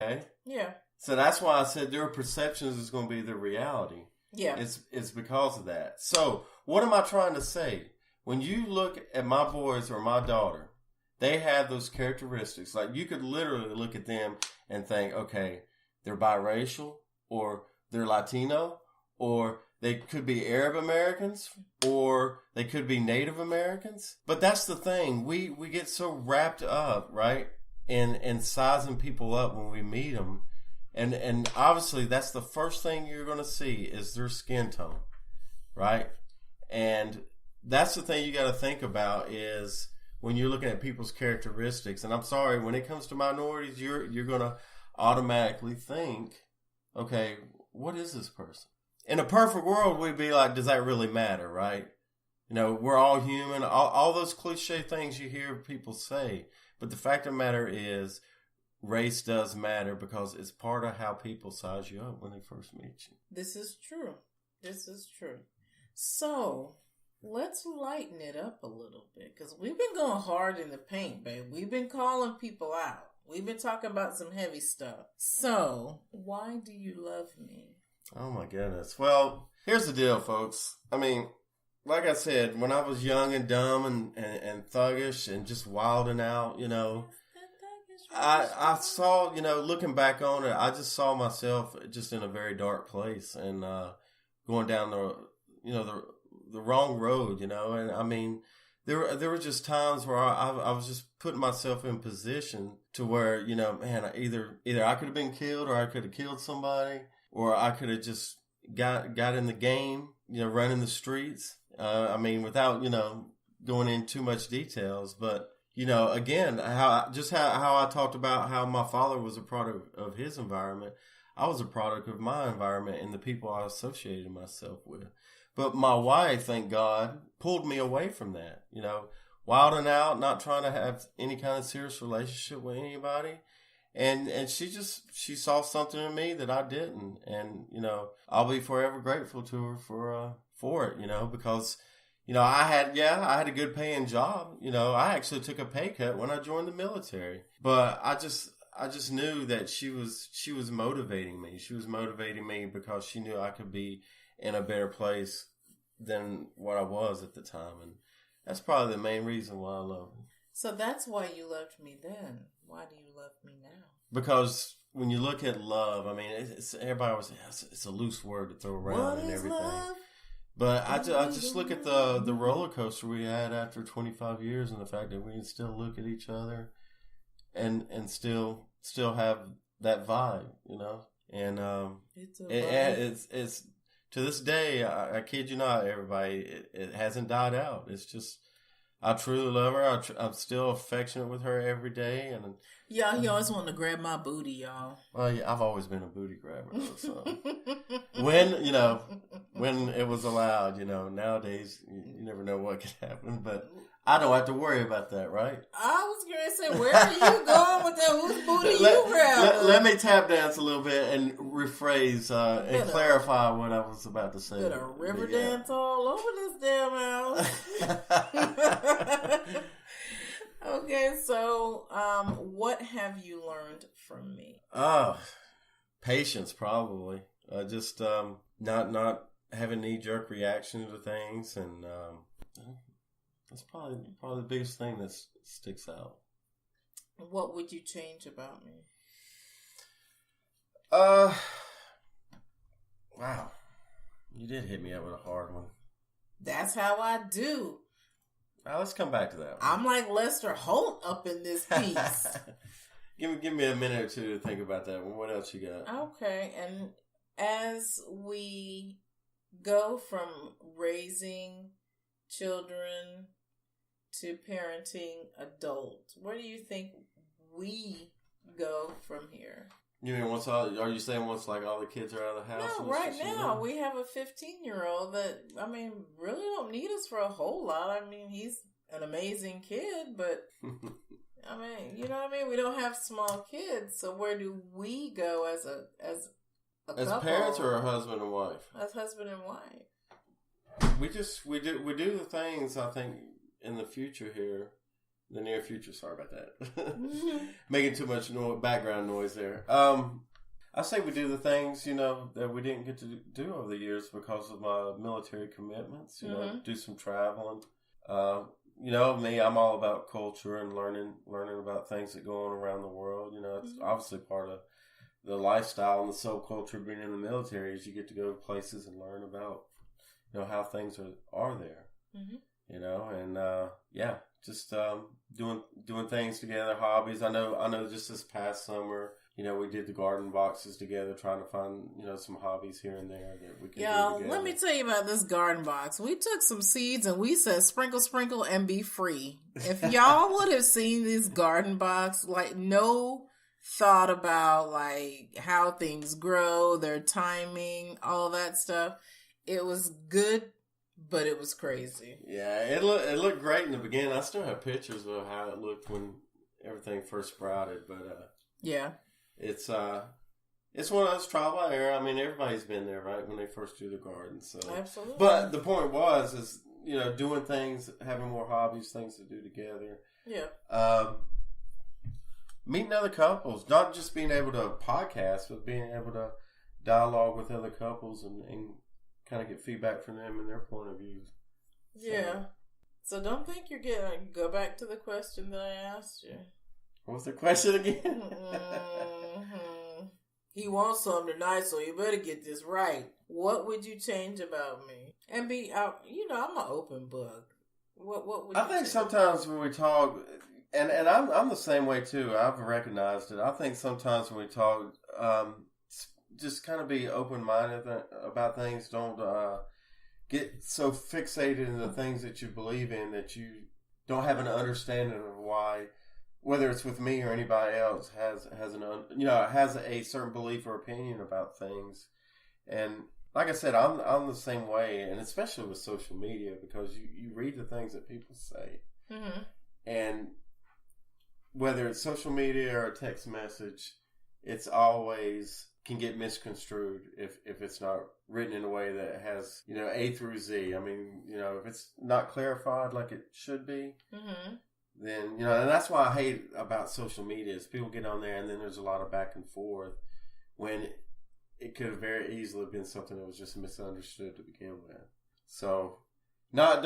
Okay? Yeah. So that's why I said their perceptions is going to be their reality. Yeah. It's because of that. So what am I trying to say? When you look at my boys or my daughter, they have those characteristics. Like you could literally look at them and think, okay, they're biracial, or they're Latino, or they could be Arab Americans, or they could be Native Americans. But that's the thing. We get so wrapped up, right, in sizing people up when we meet them. And obviously that's the first thing you're going to see is their skin tone, right? And that's the thing you got to think about is when you're looking at people's characteristics. And I'm sorry, when it comes to minorities, you're going to automatically think, okay, what is this person? In a perfect world, we'd be like, does that really matter, right? You know, we're all human. All those cliche things you hear people say. But the fact of the matter is, race does matter because it's part of how people size you up when they first meet you. This is true. This is true. So, let's lighten it up a little bit because we've been going hard in the paint, babe. We've been calling people out. We've been talking about some heavy stuff. So, why do you love me? Oh my goodness. Well, here's the deal, folks. I mean, like I said, when I was young and dumb and thuggish and just wilding out, you know, I saw, you know, looking back on it, I just saw myself just in a very dark place and going down the wrong road, you know. And I mean, there were just times where I was just putting myself in position to where, you know, man, either I could have been killed or I could have killed somebody, or I could have just got in the game, you know, running the streets. I mean, without, you know, going into too much details, but, you know, again, how I talked about how my father was a product of his environment. I was a product of my environment and the people I associated myself with. But my wife, thank God, pulled me away from that, you know, wilding out, not trying to have any kind of serious relationship with anybody. And she saw something in me that I didn't. And, you know, I'll be forever grateful to her for it, you know, because, you know, I had a good paying job. You know, I actually took a pay cut when I joined the military, but I just knew that she was motivating me. She was motivating me because she knew I could be in a better place than what I was at the time. And that's probably the main reason why I love her. So that's why you loved me then. Why do you love me now? Because when you look at love, I mean, everybody always says it's a loose word to throw around and everything. Love? But I just look at the roller coaster we had after 25 years and the fact that we can still look at each other and still have that vibe, you know. And it's to this day, I kid you not, everybody, it hasn't died out. It's just, I truly love her. I'm still affectionate with her every day. And y'all, he always wanted to grab my booty, y'all. Well, yeah, I've always been a booty grabber. So when it was allowed, you know, nowadays you never know what could happen. But I don't have to worry about that, right? I was going to say, where are you going with that? Whose booty you grabbing? Let me tap dance a little bit and rephrase and clarify what I was about to say. Got a river dance all over this damn house. Okay, so what have you learned from me? Patience, probably. Just not having knee-jerk reactions to things, and that's probably the biggest thing that sticks out. What would you change about me? Wow, you did hit me up with a hard one. That's how I do. Let's come back to that one. I'm like Lester Holt up in this piece. Give me a minute or two to think about that one. What else you got? Okay, and as we go from raising children to parenting adults, where do you think we go from here? You mean are you saying once like all the kids are out of the house? No, right now we have a 15-year-old that, I mean, really don't need us for a whole lot. I mean, he's an amazing kid, but I mean, you know what I mean? We don't have small kids, so where do we go as a couple? Parents or a husband and wife? As husband and wife. We do the things, I think, in the future here the near future. Sorry about that. Making too much background noise there. I say we do the things, that we didn't get to do over the years because of my military commitments. Do some traveling. Me, I'm all about culture and learning about things that go on around the world. It's obviously part of the lifestyle and the subculture of being in the military is you get to go to places and learn about, how things are there. Just doing things together, hobbies. I know just this past summer, we did the garden boxes together, trying to find, some hobbies here and there that we could do together. Let me tell you about this garden box. We took some seeds and we said sprinkle, sprinkle, and be free. If y'all would have seen this garden box, like no thought about like how things grow, their timing, all that stuff. It was good, but it was crazy. Yeah, it looked great in the beginning. I still have pictures of how it looked when everything first sprouted, but yeah. It's one of those trial by error. I mean, everybody's been there, right, when they first do the garden. So absolutely. But the point is doing things, having more hobbies, things to do together. Yeah. Meeting other couples, not just being able to podcast, but being able to dialogue with other couples and kind of get feedback from them and their point of views. Yeah. So don't think you're getting. Go back to the question that I asked you. What's the question again? He wants something tonight, so you better get this right. What would you change about me? And I'm an open book. What would you I think change? Sometimes when we talk, and I'm the same way too. I've recognized it. I think sometimes when we talk, just kind of be open-minded about things. Don't get so fixated in the things that you believe in that you don't have an understanding of why, whether it's with me or anybody else, has a certain belief or opinion about things. And like I said, I'm the same way, and especially with social media, because you read the things that people say, and whether it's social media or a text message, it's always can get misconstrued if it's not written in a way that has A through Z. I mean, if it's not clarified like it should be, then and that's why I hate about social media is people get on there and then there's a lot of back and forth when it could have very easily been something that was just misunderstood to begin with. So, no,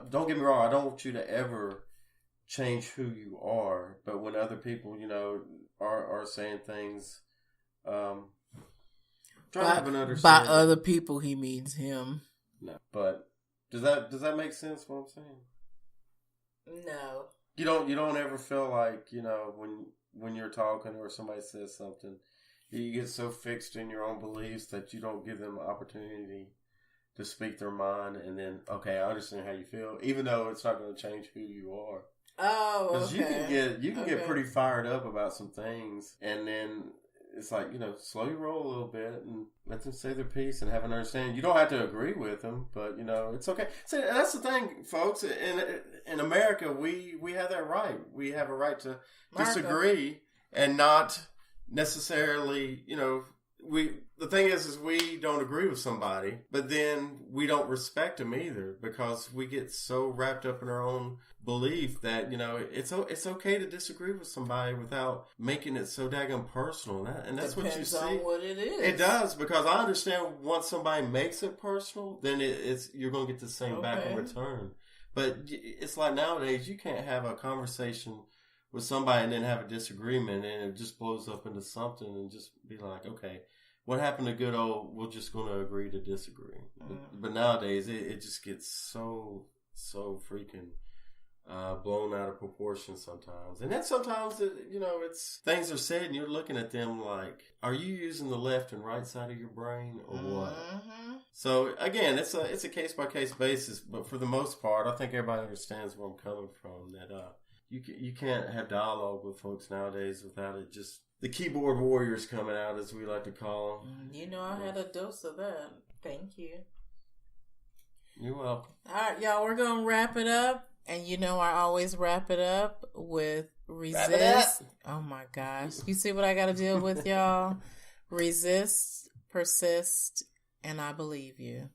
don't get me wrong. I don't want you to ever change who you are, but when other people, are saying things, try to have an understanding. By other people, he means him. No, but does that make sense? What I'm saying? No. You don't ever feel like when you're talking or somebody says something, you get so fixed in your own beliefs that you don't give them an opportunity to speak their mind, and then I understand how you feel, even though it's not going to change who you are. Oh, okay. Because you can get pretty fired up about some things, and then it's like, slow your roll a little bit and let them say their piece and have an understanding. You don't have to agree with them, but, it's okay. See, that's the thing, folks. In America, we have that right. We have a right to disagree and not necessarily, the thing is we don't agree with somebody, but then we don't respect them either because we get so wrapped up in our own belief that, it's okay to disagree with somebody without making it so daggone personal. And that's what you see. Depends on what it is. It does, because I understand once somebody makes it personal, then you're going to get the same back in return. But it's like nowadays, you can't have a conversation with somebody and then have a disagreement and it just blows up into something and just be like, okay, what happened to good old, we're just going to agree to disagree. But nowadays, it just gets so freaking blown out of proportion sometimes. And then sometimes, it's things are said and you're looking at them like, are you using the left and right side of your brain or what? So again, it's a case-by-case basis, but for the most part, I think everybody understands where I'm coming from, that you can't have dialogue with folks nowadays without it just the keyboard warriors coming out, as we like to call them. I had a dose of that. Thank you. You're welcome. All right, y'all, we're going to wrap it up. And I always wrap it up with resist. Oh, my gosh. You see what I got to deal with, y'all? Resist, persist, and I believe you.